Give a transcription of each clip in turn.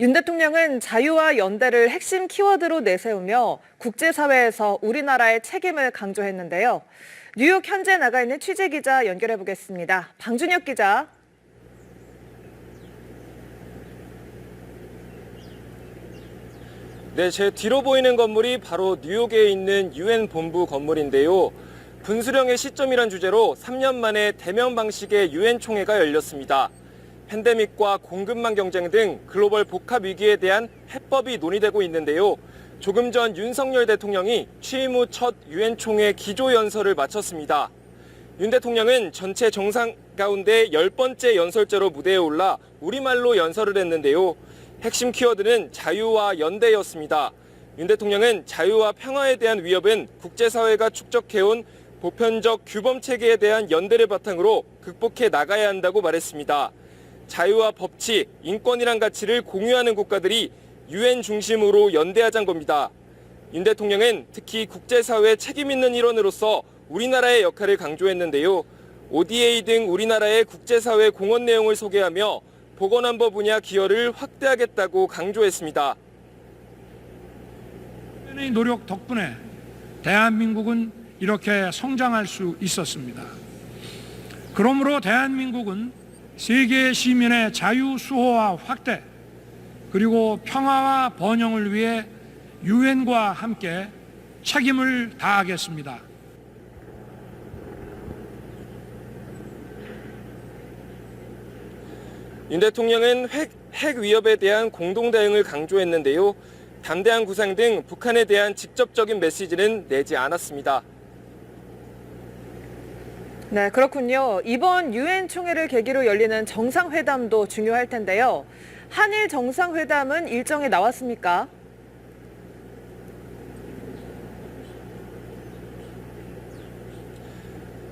윤 대통령은 자유와 연대를 핵심 키워드로 내세우며 국제사회에서 우리나라의 책임을 강조했는데요. 뉴욕 현지에 나가 있는 취재기자 연결해 보겠습니다. 방준혁 기자. 네, 제 뒤로 보이는 건물이 바로 뉴욕에 있는 UN 본부 건물인데요. 분수령의 시점이란 주제로 3년 만에 대면 방식의 UN 총회가 열렸습니다. 팬데믹과 공급망 경쟁 등 글로벌 복합 위기에 대한 해법이 논의되고 있는데요. 조금 전 윤석열 대통령이 취임 후 첫 UN 총회 기조연설을 마쳤습니다. 윤 대통령은 전체 정상 가운데 10번째 연설제로 무대에 올라 우리말로 연설을 했는데요. 핵심 키워드는 자유와 연대였습니다. 윤 대통령은 자유와 평화에 대한 위협은 국제사회가 축적해온 보편적 규범 체계에 대한 연대를 바탕으로 극복해 나가야 한다고 말했습니다. 자유와 법치, 인권이란 가치를 공유하는 국가들이 UN 중심으로 연대하자는 겁니다. 윤 대통령은 특히 국제사회 책임 있는 일원으로서 우리나라의 역할을 강조했는데요. ODA 등 우리나라의 국제사회 공헌 내용을 소개하며 보건안보 분야 기여를 확대하겠다고 강조했습니다. 의 노력 덕분에 대한민국은 이렇게 성장할 수 있었습니다. 그러므로 대한민국은 세계 시민의 자유 수호와 확대, 그리고 평화와 번영을 위해 유엔과 함께 책임을 다하겠습니다. 윤 대통령은 핵 위협에 대한 공동 대응을 강조했는데요. 담대한 구상 등 북한에 대한 직접적인 메시지는 내지 않았습니다. 네, 그렇군요. 이번 UN 총회를 계기로 열리는 정상회담도 중요할 텐데요. 한일 정상회담은 일정에 나왔습니까?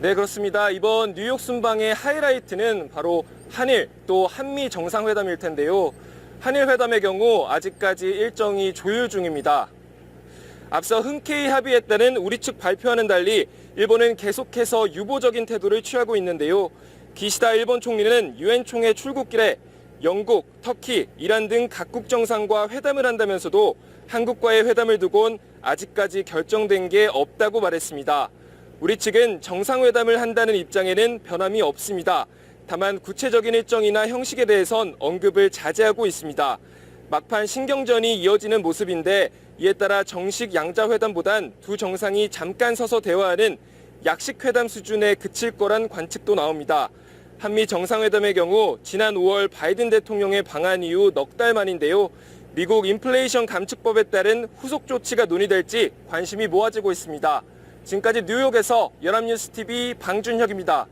네, 그렇습니다. 이번 뉴욕 순방의 하이라이트는 바로 한일 또 한미 정상회담일 텐데요. 한일 회담의 경우 아직까지 일정이 조율 중입니다. 앞서 흔쾌히 합의했다는 우리 측 발표와는 달리 일본은 계속해서 유보적인 태도를 취하고 있는데요. 기시다 일본 총리는 UN 총회 출국길에 영국, 터키, 이란 등 각국 정상과 회담을 한다면서도 한국과의 회담을 두곤 아직까지 결정된 게 없다고 말했습니다. 우리 측은 정상회담을 한다는 입장에는 변함이 없습니다. 다만 구체적인 일정이나 형식에 대해선 언급을 자제하고 있습니다. 막판 신경전이 이어지는 모습인데 이에 따라 정식 양자회담보단 두 정상이 잠깐 서서 대화하는 약식회담 수준에 그칠 거란 관측도 나옵니다. 한미 정상회담의 경우 지난 5월 바이든 대통령의 방한 이후 넉 달 만인데요. 미국 인플레이션 감축법에 따른 후속 조치가 논의될지 관심이 모아지고 있습니다. 지금까지 뉴욕에서 연합뉴스TV 방준혁입니다.